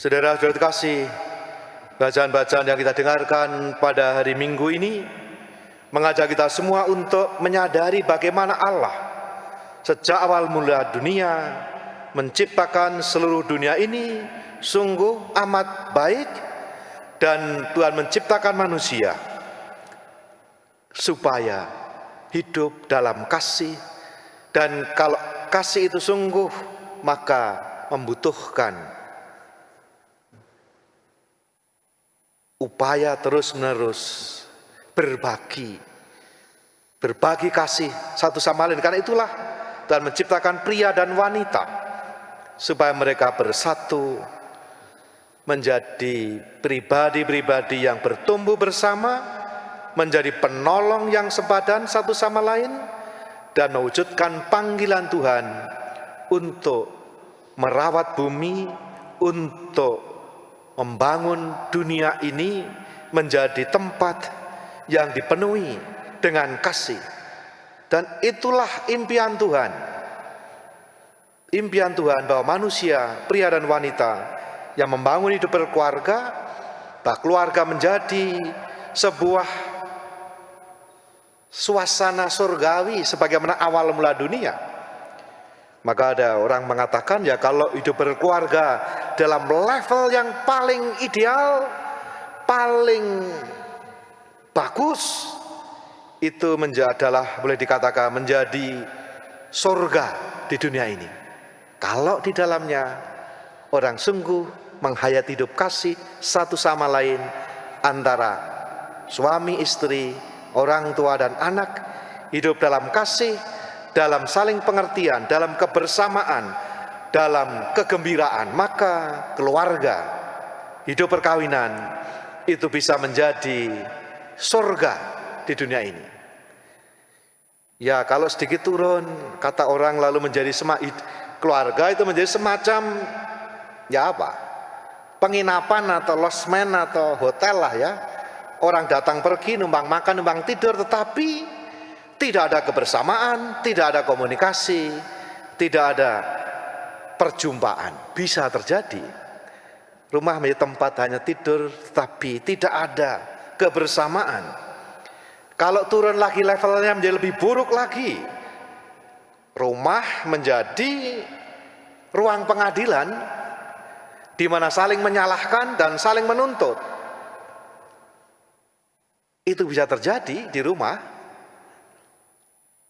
Saudara-saudara terkasih, bacaan-bacaan yang kita dengarkan pada hari Minggu ini mengajak kita semua untuk menyadari bagaimana Allah sejak awal mula dunia menciptakan seluruh dunia ini sungguh amat baik, dan Tuhan menciptakan manusia supaya hidup dalam kasih, dan kalau kasih itu sungguh maka membutuhkan upaya terus-menerus berbagi kasih satu sama lain. Karena itulah Tuhan menciptakan pria dan wanita supaya mereka bersatu menjadi pribadi-pribadi yang bertumbuh bersama, menjadi penolong yang sepadan satu sama lain, dan mewujudkan panggilan Tuhan untuk merawat bumi, untuk membangun dunia ini menjadi tempat yang dipenuhi dengan kasih. Dan itulah impian Tuhan. Impian Tuhan bahwa manusia, pria dan wanita yang membangun hidup berkeluarga, bahwa keluarga menjadi sebuah suasana surgawi sebagaimana awal mula dunia. Maka ada orang mengatakan, ya kalau hidup berkeluarga dalam level yang paling ideal, paling bagus, itu adalah boleh dikatakan menjadi surga di dunia ini. Kalau di dalamnya orang sungguh menghayati hidup kasih satu sama lain antara suami istri, orang tua dan anak, hidup dalam kasih, dalam saling pengertian, dalam kebersamaan, dalam kegembiraan, maka keluarga, hidup perkawinan itu bisa menjadi surga di dunia ini. Ya kalau sedikit turun, kata orang lalu menjadi keluarga itu menjadi semacam ya apa? Penginapan atau losmen atau hotel lah ya. Orang datang pergi, numpang makan, numpang tidur, tetapi tidak ada kebersamaan, tidak ada komunikasi, tidak ada perjumpaan. Bisa terjadi rumah menjadi tempat hanya tidur, tetapi tidak ada kebersamaan. Kalau turun lagi levelnya menjadi lebih buruk lagi, rumah menjadi ruang pengadilan di mana saling menyalahkan dan saling menuntut. Itu bisa terjadi di rumah.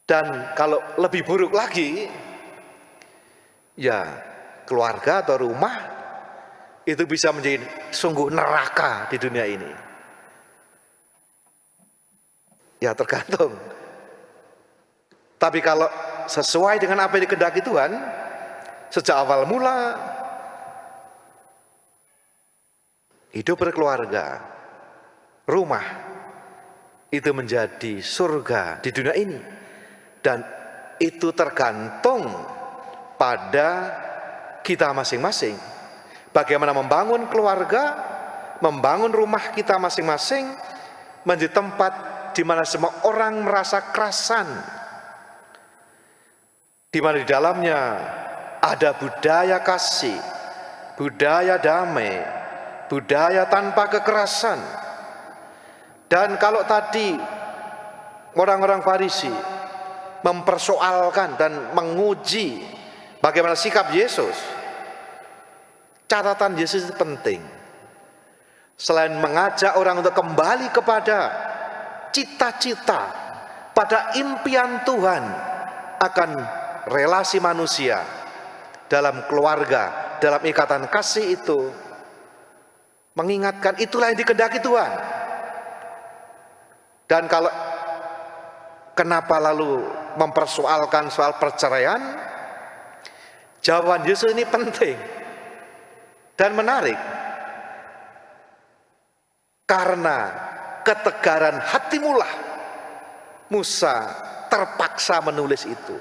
Dan kalau lebih buruk lagi, ya keluarga atau rumah itu bisa menjadi sungguh neraka di dunia ini. Ya tergantung. Tapi kalau sesuai dengan apa yang dikehendaki Tuhan sejak awal mula, hidup berkeluarga, rumah itu menjadi surga di dunia ini. Dan itu tergantung pada kita masing-masing. Bagaimana membangun keluarga, membangun rumah kita masing-masing menjadi tempat di mana semua orang merasa kerasan, di mana di dalamnya ada budaya kasih, budaya damai, budaya tanpa kekerasan. Dan kalau tadi orang-orang Farisi mempersoalkan dan menguji bagaimana sikap Yesus, catatan Yesus itu penting. Selain mengajak orang untuk kembali kepada cita-cita, pada impian Tuhan akan relasi manusia dalam keluarga, dalam ikatan kasih itu, mengingatkan itulah yang dikehendaki Tuhan. Dan kalau kenapa lalu mempersoalkan soal perceraian, jawaban Yesus ini penting dan menarik. Karena ketegaran hatimulah Musa terpaksa menulis itu.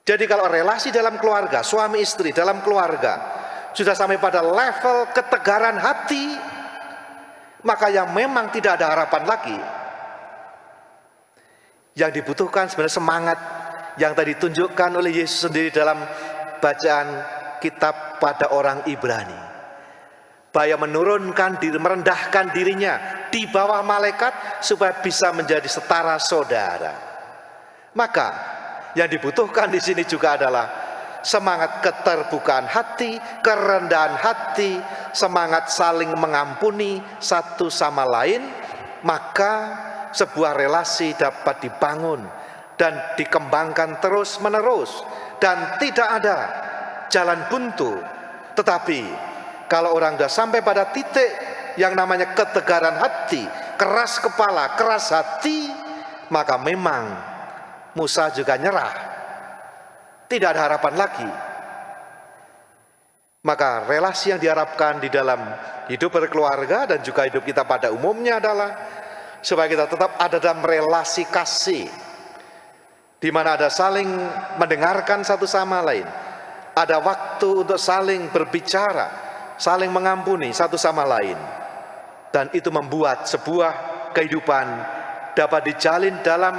Jadi kalau relasi dalam keluarga, suami istri dalam keluarga sudah sampai pada level ketegaran hati, maka yang memang tidak ada harapan lagi. Yang dibutuhkan sebenarnya semangat yang tadi ditunjukkan oleh Yesus sendiri dalam bacaan kitab pada orang Ibrani. bahaya menurunkan diri, merendahkan dirinya di bawah malaikat supaya bisa menjadi setara saudara. Maka yang dibutuhkan di sini juga adalah semangat keterbukaan hati, kerendahan hati, semangat saling mengampuni satu sama lain. Maka sebuah relasi dapat dibangun dan dikembangkan terus menerus, dan tidak ada jalan buntu. Tetapi kalau orang sudah sampai pada titik yang namanya ketegaran hati, keras kepala, keras hati, maka memang Musa juga nyerah, tidak ada harapan lagi. Maka relasi yang diharapkan di dalam hidup berkeluarga dan juga hidup kita pada umumnya adalah supaya kita tetap ada dalam relasi kasih, di mana ada saling mendengarkan satu sama lain, ada waktu untuk saling berbicara, saling mengampuni satu sama lain, dan itu membuat sebuah kehidupan dapat dijalin dalam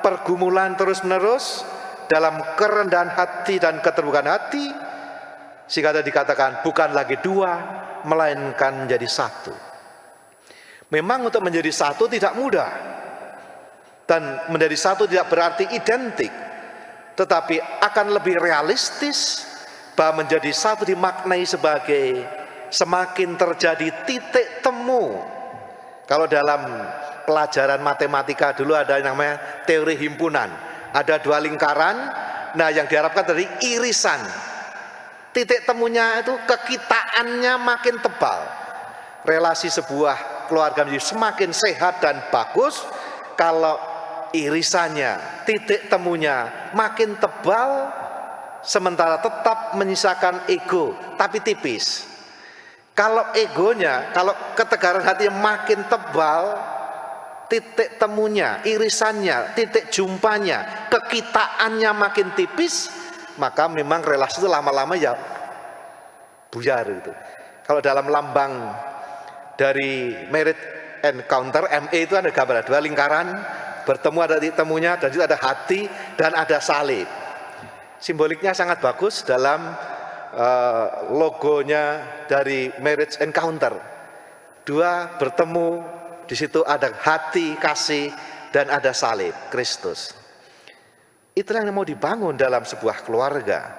pergumulan terus-menerus, dalam kerendahan hati dan keterbukaan hati, sehingga dikatakan bukan lagi dua, melainkan menjadi satu. Memang untuk menjadi satu tidak mudah, dan menjadi satu tidak berarti identik, tetapi akan lebih realistis bahwa menjadi satu dimaknai sebagai semakin terjadi titik temu. Kalau dalam pelajaran matematika dulu ada yang namanya teori himpunan, ada dua lingkaran, nah yang diharapkan dari irisan, titik temunya itu kekitaannya makin tebal. Relasi sebuah keluarga menjadi semakin sehat dan bagus kalau irisannya, titik temunya makin tebal, sementara tetap menyisakan ego tapi tipis. Kalau egonya, kalau ketegaran hatinya makin tebal, titik temunya, irisannya, titik jumpanya, kekitaannya makin tipis, maka memang relasi itu lama-lama ya buyar itu. Kalau dalam lambang dari marriage encounter, ME itu ada gambar dua lingkaran bertemu, ada titik temunya, dan itu ada hati dan ada salib. Simboliknya sangat bagus dalam logonya dari marriage encounter. Dua bertemu, di situ ada hati kasih dan ada salib Kristus. Itulah yang mau dibangun dalam sebuah keluarga.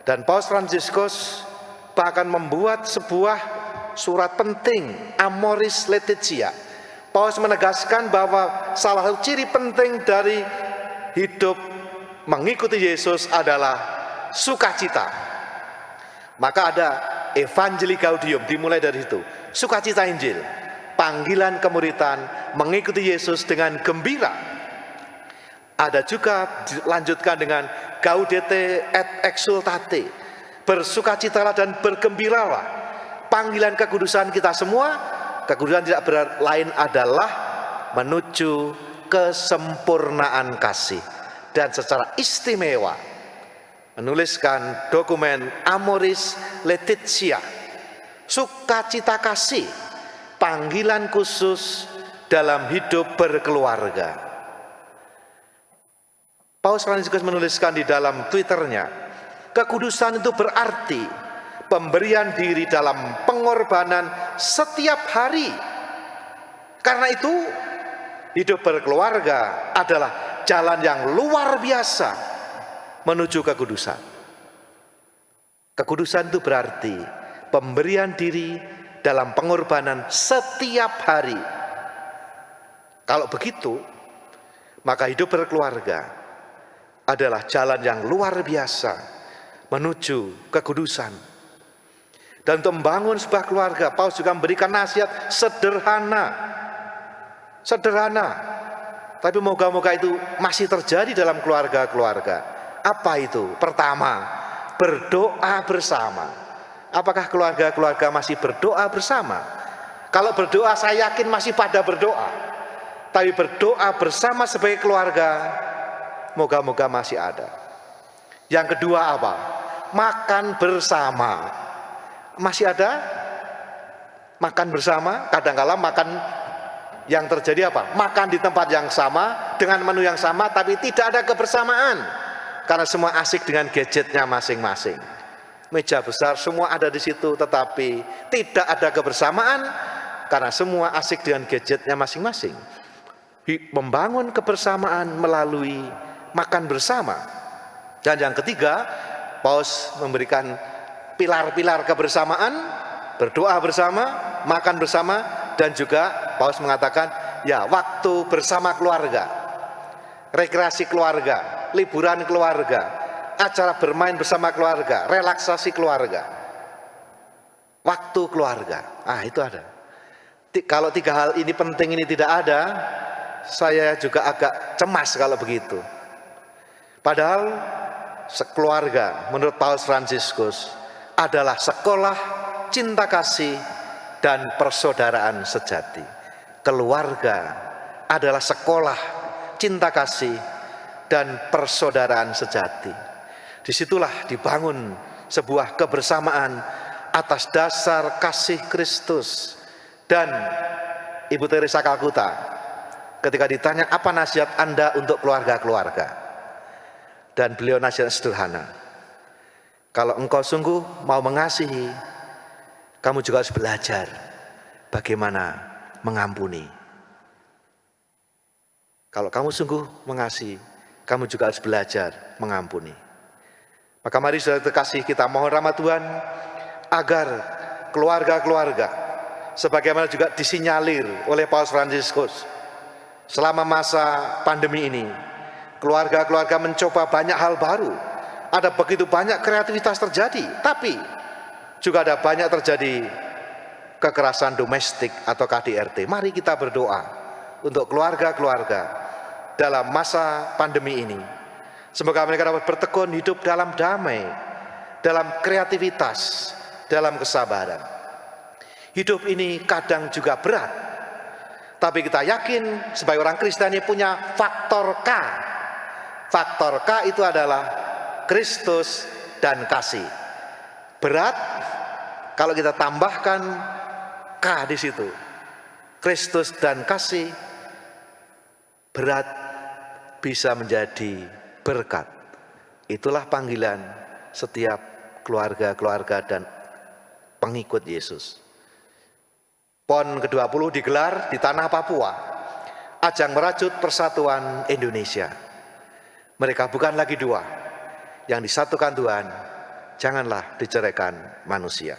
Dan Paus Fransiskus bahkan membuat sebuah surat penting, Amoris Laetitia. Paus menegaskan bahwa salah satu ciri penting dari hidup mengikuti Yesus adalah sukacita. Maka ada Evangelii Gaudium, dimulai dari itu, sukacita Injil, panggilan kemuritan, mengikuti Yesus dengan gembira. Ada juga dilanjutkan dengan Gaudete et Exsultate, bersukacitalah dan bergembiralah. Panggilan kekudusan kita semua, kekudusan tidak lain adalah menuju kesempurnaan kasih, dan secara istimewa menuliskan dokumen Amoris Laetitia, sukacita kasih, panggilan khusus dalam hidup berkeluarga. Paus Fransiskus menuliskan di dalam Twitternya, kekudusan itu berarti pemberian diri dalam pengorbanan setiap hari. Karena itu hidup berkeluarga adalah jalan yang luar biasa menuju kekudusan. Kekudusan itu berarti pemberian diri dalam pengorbanan setiap hari. Kalau begitu, maka hidup berkeluarga adalah jalan yang luar biasa menuju kekudusan. Dan untuk membangun sebuah keluarga, Paus juga memberikan nasihat sederhana. Sederhana. Tapi moga-moga itu masih terjadi dalam keluarga-keluarga. Apa itu? Pertama, berdoa bersama. Apakah keluarga-keluarga masih berdoa bersama? Kalau berdoa, saya yakin masih pada berdoa. Tapi berdoa bersama sebagai keluarga, moga-moga masih ada. Yang kedua apa? Makan bersama. Masih ada makan bersama. Kadang-kala makan yang terjadi apa? Makan di tempat yang sama dengan menu yang sama, tapi tidak ada kebersamaan karena semua asik dengan gadgetnya masing-masing. meja besar, semua ada di situ, tetapi tidak ada kebersamaan karena semua asik dengan gadgetnya masing-masing. Membangun kebersamaan melalui makan bersama. Dan yang ketiga, Paus memberikan pilar-pilar kebersamaan, berdoa bersama, makan bersama, dan juga Paus mengatakan, ya, waktu bersama keluarga, rekreasi keluarga, liburan keluarga, acara bermain bersama keluarga, relaksasi keluarga, waktu keluarga. Itu ada. Kalau tiga hal ini penting, ini tidak ada, saya juga agak cemas kalau begitu. Padahal sekeluarga menurut Paus Fransiskus adalah sekolah cinta kasih dan persaudaraan sejati. Keluarga adalah sekolah cinta kasih dan persaudaraan sejati. Disitulah dibangun sebuah kebersamaan atas dasar kasih Kristus. Dan Ibu Teresa Kalkuta ketika ditanya apa nasihat Anda untuk keluarga-keluarga, dan beliau nasihat sederhana, kalau engkau sungguh mau mengasihi, kamu juga harus belajar bagaimana mengampuni. Kalau kamu sungguh mengasihi, kamu juga harus belajar mengampuni. Maka mari saudara terkasih, kita mohon rahmat Tuhan agar keluarga-keluarga, sebagaimana juga disinyalir oleh Paus Fransiskus, selama masa pandemi ini, keluarga-keluarga mencoba banyak hal baru. Ada begitu banyak kreativitas terjadi, tapi juga ada banyak terjadi kekerasan domestik atau KDRT. Mari kita berdoa untuk keluarga-keluarga dalam masa pandemi ini. Semoga mereka dapat bertekun hidup dalam damai, dalam kreativitas, dalam kesabaran. Hidup ini kadang juga berat, tapi kita yakin sebagai orang Kristen ini punya faktor K. Faktor K itu adalah Kristus dan kasih. Berat kalau kita tambahkan K di situ, Kristus dan kasih, berat bisa menjadi berkat. Itulah panggilan setiap keluarga-keluarga dan pengikut Yesus. PON ke-20 digelar di tanah Papua, ajang merajut persatuan Indonesia. Mereka bukan lagi dua, yang disatukan Tuhan, janganlah diceraikan manusia.